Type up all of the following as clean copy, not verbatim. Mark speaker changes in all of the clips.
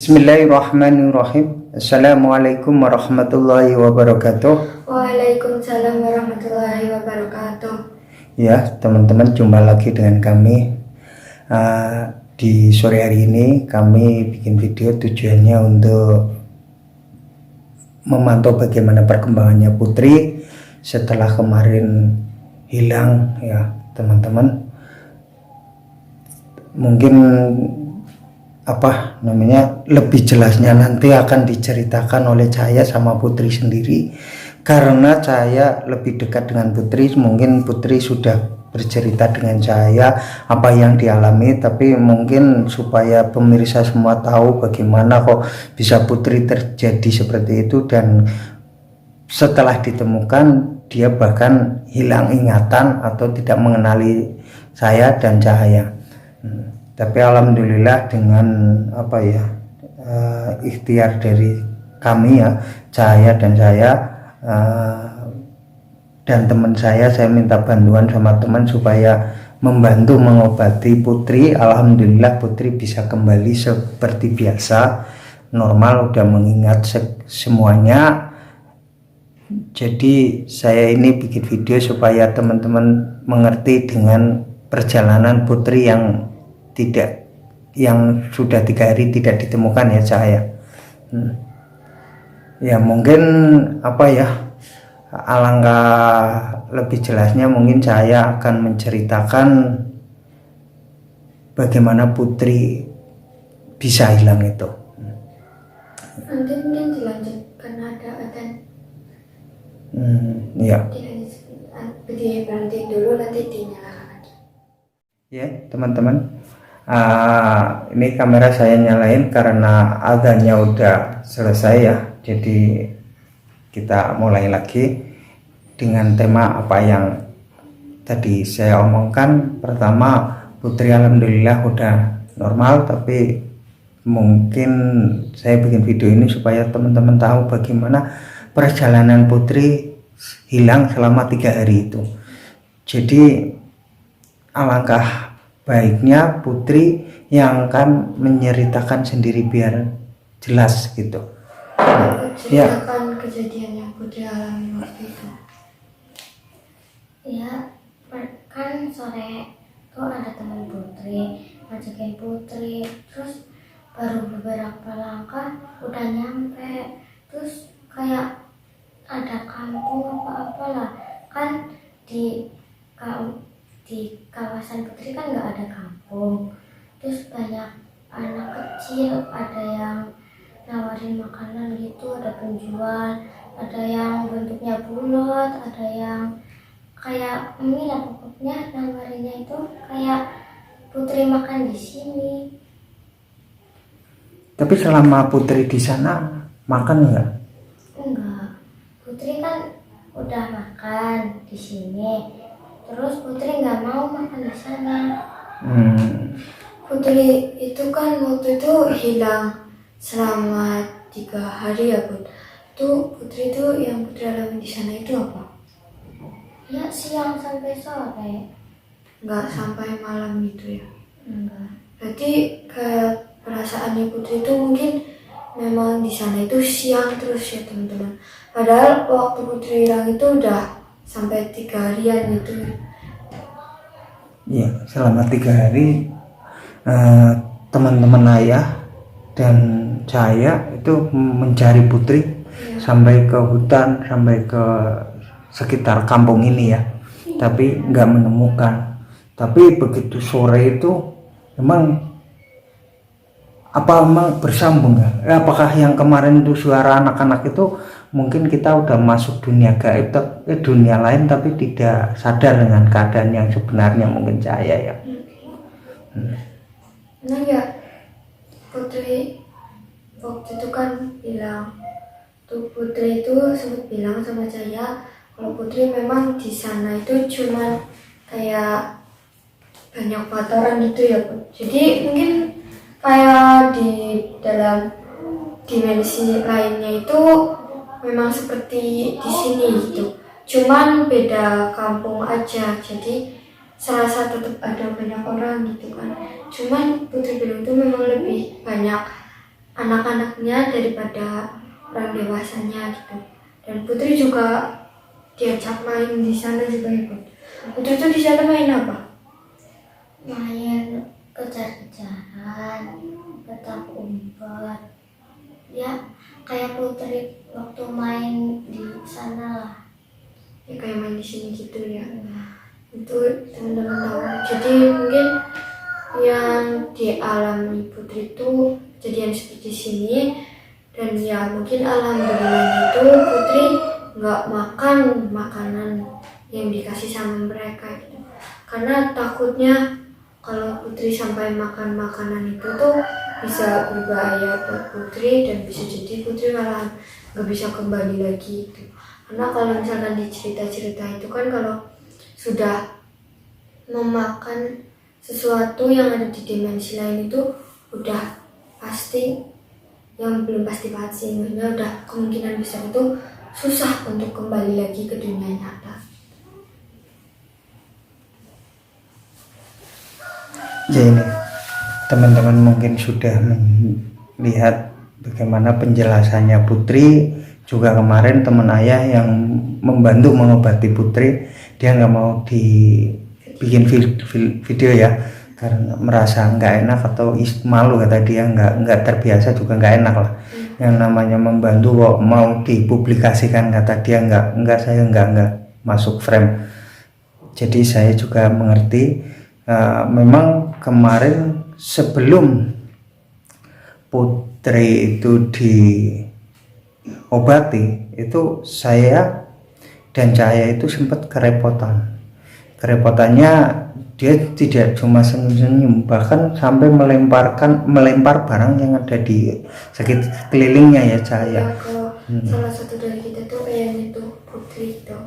Speaker 1: Bismillahirrahmanirrahim. Assalamualaikum warahmatullahi wabarakatuh.
Speaker 2: Waalaikumsalam warahmatullahi wabarakatuh.
Speaker 1: Ya, teman-teman, jumpa lagi dengan kami. Di sore hari ini kami bikin video tujuannya untuk memantau bagaimana perkembangannya Putri setelah kemarin hilang, ya teman-teman. Mungkin lebih jelasnya nanti akan diceritakan oleh Cahaya sama Putri sendiri, karena Cahaya lebih dekat dengan Putri. Mungkin Putri sudah bercerita dengan Cahaya apa yang dialami, tapi mungkin supaya pemirsa semua tahu bagaimana kok bisa Putri terjadi seperti itu, dan setelah ditemukan dia bahkan hilang ingatan atau tidak mengenali saya dan Cahaya. Tapi alhamdulillah dengan ikhtiar dari kami, ya, Cahaya dan saya dan teman saya minta bantuan sama teman supaya membantu mengobati Putri. Alhamdulillah Putri bisa kembali seperti biasa, normal, udah mengingat semuanya. Jadi saya ini bikin video supaya teman-teman mengerti dengan perjalanan Putri yang sudah 3 hari tidak ditemukan, ya Cahaya. Ya mungkin alangkah lebih jelasnya mungkin Cahaya akan menceritakan bagaimana Putri bisa hilang itu.
Speaker 2: Nanti mungkin dilanjutkan, ada
Speaker 1: Ya.
Speaker 2: Berhenti dulu, nanti dinyalakan lagi.
Speaker 1: Ya teman-teman, ini kamera saya nyalain karena adanya udah selesai, ya. Jadi kita mulai lagi dengan tema apa yang tadi saya omongkan. Pertama, Putri alhamdulillah udah normal, tapi mungkin saya bikin video ini supaya teman-teman tahu bagaimana perjalanan Putri hilang selama 3 hari itu. Jadi alangkah baiknya Putri yang akan menceritakan sendiri biar jelas gitu.
Speaker 2: Ceritakan kejadian yang Putri alami waktu itu.
Speaker 3: Ya, kan sore tuh ada teman Putri ngajakin Putri, terus baru beberapa langkah udah nyampe, terus kayak ada kampung apa-apalah. Kan di kawasan Putri kan nggak ada kampung, terus banyak anak kecil, ada yang nawarin makanan gitu, ada penjual, ada yang bentuknya bulat, ada yang kayak mie lah, pokoknya nawarinnya itu kayak Putri makan di sini.
Speaker 1: Tapi selama Putri di sana makan nggak?
Speaker 3: Enggak, Putri kan udah makan di sini, terus Putri nggak mau makan di sana.
Speaker 2: Putri itu kan waktu itu hilang selama 3 hari, ya Bud. Tuh Putri itu yang Putri alami di sana itu apa?
Speaker 3: Ya siang sampai sore.
Speaker 2: Nggak sampai malam gitu ya?
Speaker 3: Enggak.
Speaker 2: Berarti kayak perasaannya Putri itu mungkin memang di sana itu siang terus, ya teman-teman. Padahal waktu Putri hilang itu udah sampai 3 harian gitu.
Speaker 1: Ya, selama 3 hari teman-teman Ayah dan Cahaya itu mencari Putri, ya, sampai ke hutan, sampai ke sekitar kampung ini, ya. Tapi nggak menemukan. Tapi begitu sore itu emang bersambung ya? Apakah yang kemarin itu suara anak-anak itu mungkin kita udah masuk dunia gaib, dunia lain, tapi tidak sadar dengan keadaan yang sebenarnya, mungkin Cahaya, ya.
Speaker 2: Nah ya, Putri waktu itu kan bilang, tuh Putri itu sempat bilang sama Cahaya kalau Putri memang di sana itu cuma kayak banyak kotoran gitu, ya Put. Jadi mungkin kayak di dalam dimensi lainnya itu memang seperti di sini gitu, cuman beda kampung aja. Jadi serasa tetap ada banyak orang gitu kan. Cuman Putri bilang itu memang lebih banyak anak-anaknya daripada orang dewasanya gitu. Dan Putri juga diajak main di sana juga ikut. Putri itu di sana main apa?
Speaker 3: Main kejar-kejaran, petak umpet. Ya kayak Putri waktu main di sana lah.
Speaker 2: Ya kayak main di sini gitu ya. Itu teman-teman tahu. Jadi mungkin yang dialami Putri itu kejadian seperti sini, dan ya mungkin alhamdulillah itu Putri nggak makan makanan yang dikasih sama mereka gitu. Karena takutnya kalau Putri sampai makan makanan itu tuh bisa berbahaya buat Putri, dan bisa jadi Putri malah nggak bisa kembali lagi gitu. Karena kalau misalkan di cerita-cerita itu kan kalau sudah memakan sesuatu yang ada di dimensi lain itu udah pasti, yang belum pasti maksudnya udah kemungkinan besar itu susah untuk kembali lagi ke dunia nyata.
Speaker 1: Ya ini teman-teman mungkin sudah melihat bagaimana penjelasannya Putri. Juga kemarin teman ayah yang membantu mengobati Putri, dia nggak mau dibikin video ya, karena merasa nggak enak atau malu, kata dia nggak terbiasa juga nggak enak lah. Yang namanya membantu kok mau dipublikasikan, kata dia saya nggak masuk frame. Jadi saya juga mengerti. Memang kemarin sebelum Putri itu diobati itu saya dan Cahaya itu sempat kerepotannya dia tidak cuma senyum-senyum, bahkan sampai melempar barang yang ada di sekelilingnya ya Cahaya.
Speaker 2: Salah satu dari kita tuh kayak itu Putri gitu.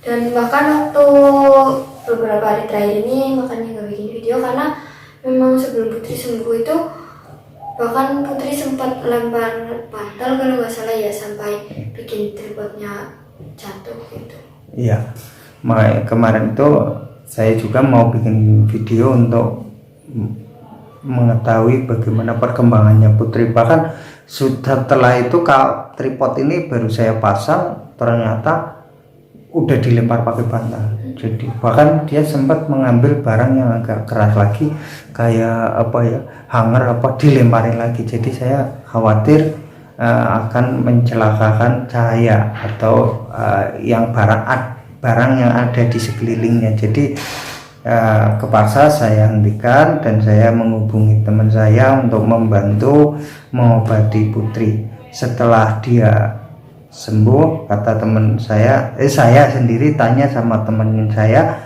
Speaker 2: Dan bahkan waktu beberapa hari terakhir ini makanya gak bikin video, karena memang sebelum Putri sembuh itu bahkan Putri sempat lempar bantal kalau nggak salah ya, sampai bikin tripodnya jatuh gitu.
Speaker 1: Iya, kemarin itu saya juga mau bikin video untuk mengetahui bagaimana perkembangannya Putri. Bahkan setelah itu tripod ini baru saya pasang, ternyata udah dilempar pakai bantal. Jadi bahkan dia sempat mengambil barang yang agak keras lagi, kayak hanger dilemparin lagi. Jadi saya khawatir akan mencelakakan Cahaya atau yang barang yang ada di sekelilingnya. Jadi kepaksa saya hentikan dan saya menghubungi teman saya untuk membantu mengobati Putri. Setelah dia sembuh, kata teman saya sendiri tanya sama teman saya,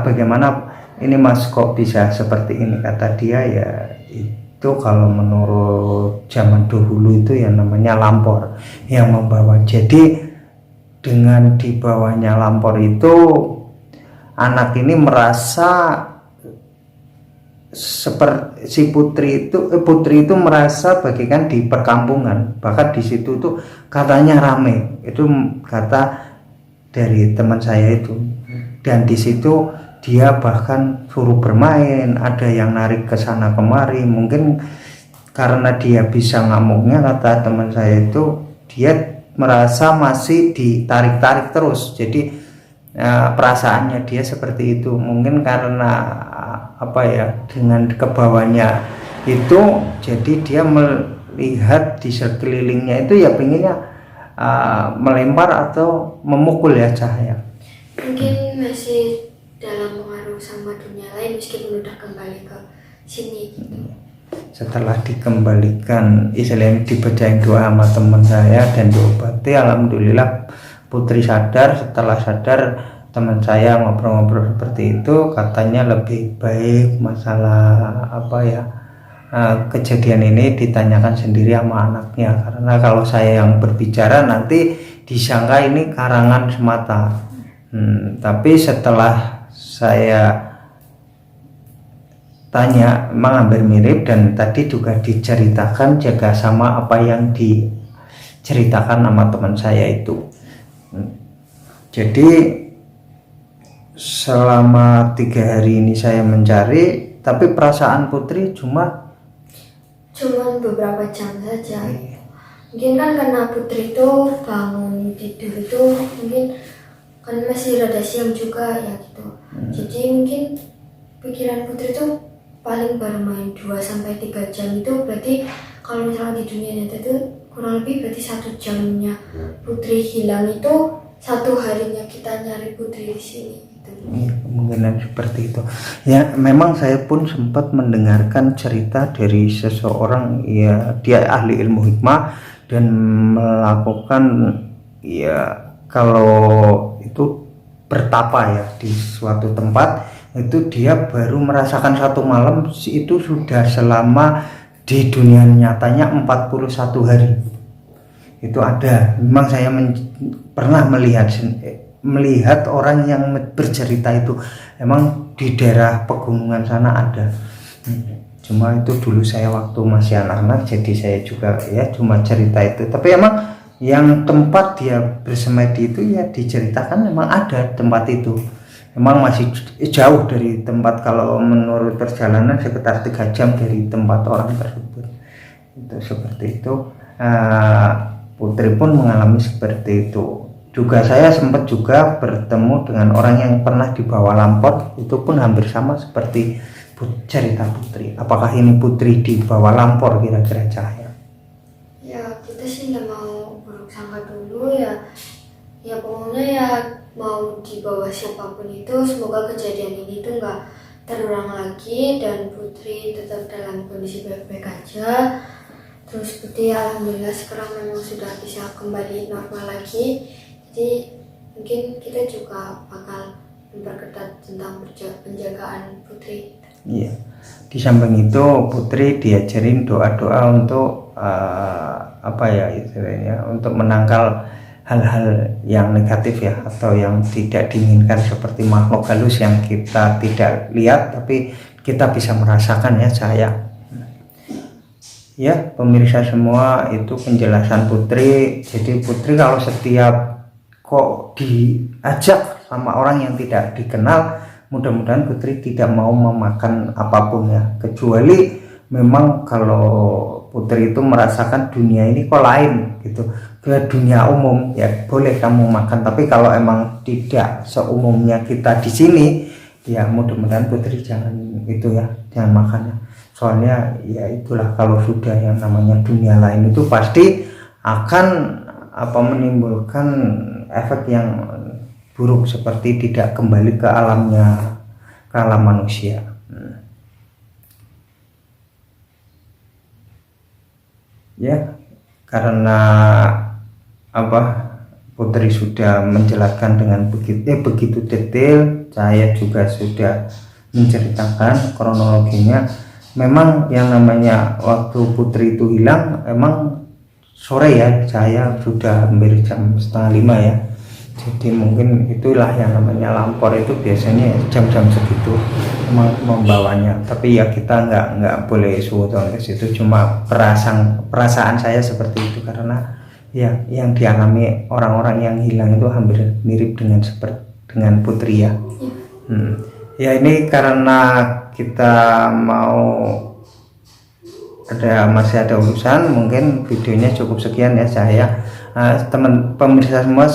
Speaker 1: bagaimana ini Mas kok bisa seperti ini? Kata dia, ya itu kalau menurut zaman dahulu itu yang namanya lampor yang membawa. Jadi dengan dibawanya lampor itu anak ini merasa seperti si Putri itu merasa bagikan di perkampungan, bahkan di situ tuh katanya rame, itu kata dari teman saya itu. Dan di situ dia bahkan suruh bermain, ada yang narik ke sana kemari. Mungkin karena dia bisa ngamuknya, kata teman saya itu, dia merasa masih ditarik-tarik terus. Jadi perasaannya dia seperti itu. Mungkin karena dengan kebawahnya itu, jadi dia melihat di sekelilingnya itu ya pengennya melempar atau memukul ya Cahaya.
Speaker 2: Mungkin masih dalam pengaruh sama dunia lain meskipun udah kembali ke sini gitu.
Speaker 1: Setelah dikembalikan, istilahnya dibacain doa sama teman saya dan diobati, alhamdulillah Putri sadar. Setelah sadar, teman saya ngobrol-ngobrol seperti itu, katanya lebih baik. Masalah kejadian ini ditanyakan sendiri sama anaknya, karena kalau saya yang berbicara nanti disangka ini karangan semata. Tapi setelah saya tanya, memang hampir mirip, dan tadi juga diceritakan juga sama apa yang diceritakan sama teman saya itu. Jadi selama 3 hari ini saya mencari, tapi perasaan Putri cuma
Speaker 2: cuman beberapa jam saja. Mungkin kan karena Putri itu bangun tidur itu mungkin kan masih rada siang juga ya gitu. Jadi mungkin pikiran Putri itu paling baru main 2-3 jam. Itu berarti kalau misalnya di dunia nyata itu kurang lebih berarti 1 jamnya Putri hilang itu 1 harinya kita nyari Putri di sini gitu.
Speaker 1: Kemungkinan seperti itu ya. Memang saya pun sempat mendengarkan cerita dari seseorang ya, dia ahli ilmu hikmah dan melakukan ya, kalau itu bertapa ya di suatu tempat, itu dia baru merasakan 1 malam itu sudah selama di dunia nyatanya 41 hari. Itu ada, memang saya pernah melihat orang yang bercerita itu, emang di daerah pegunungan sana ada. Cuma itu dulu saya waktu masih anak-anak, jadi saya juga ya cuma cerita itu. Tapi emang yang tempat dia bersemedi itu ya diceritakan memang ada tempat itu. Emang masih jauh dari tempat, kalau menurut perjalanan sekitar 3 jam dari tempat orang tersebut. Itu seperti itu. Putri pun mengalami seperti itu. Juga saya sempat juga bertemu dengan orang yang pernah dibawa lampor, itu pun hampir sama seperti cerita Putri. Apakah ini Putri dibawa lampor kira-kira Cahaya?
Speaker 2: Ya kita sih nggak mau buruk sangka dulu ya. Ya pokoknya ya mau dibawa siapapun itu, semoga kejadian ini tuh nggak terulang lagi dan Putri tetap dalam kondisi baik-baik aja. Terus Putri alhamdulillah sekarang memang sudah bisa kembali normal lagi. Jadi mungkin kita juga bakal memperketat tentang penjagaan Putri.
Speaker 1: Iya. Di samping itu Putri diajarin doa-doa untuk apa ya istilahnya, untuk menangkal hal-hal yang negatif ya, atau yang tidak diinginkan seperti makhluk halus yang kita tidak lihat tapi kita bisa merasakan ya Cahaya. Ya pemirsa semua, itu penjelasan Putri. Jadi Putri kalau setiap kok diajak sama orang yang tidak dikenal, mudah-mudahan Putri tidak mau memakan apapun ya, kecuali memang kalau Putri itu merasakan dunia ini kok lain gitu, ke dunia umum ya boleh kamu makan, tapi kalau emang tidak seumumnya kita di sini ya mudah-mudahan Putri jangan itu ya, jangan makan ya. Soalnya ya itulah, kalau sudah yang namanya dunia lain itu pasti akan menimbulkan efek yang buruk, seperti tidak kembali ke alamnya, ke alam manusia. Ya karena Putri sudah menjelaskan dengan begitu detail, saya juga sudah menceritakan kronologinya. Memang yang namanya waktu Putri itu hilang emang sore ya, saya sudah hampir jam 4:30 ya. Jadi mungkin itulah yang namanya lampor itu biasanya jam-jam segitu membawanya. Tapi ya kita nggak boleh suudon ke situ, cuma perasaan saya seperti itu, karena ya yang dialami orang-orang yang hilang itu hampir mirip dengan Putri ya. Ya ini karena kita masih ada urusan, mungkin videonya cukup sekian ya saya. Teman pemirsa semua,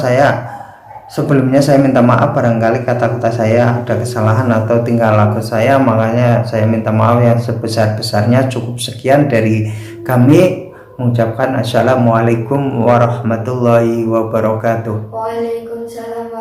Speaker 1: sebelumnya saya minta maaf barangkali kata-kata saya ada kesalahan atau tingkah laku saya, makanya saya minta maaf yang sebesar-besarnya. Cukup sekian dari kami, mengucapkan assalamualaikum warahmatullahi wabarakatuh.
Speaker 2: Waalaikumsalam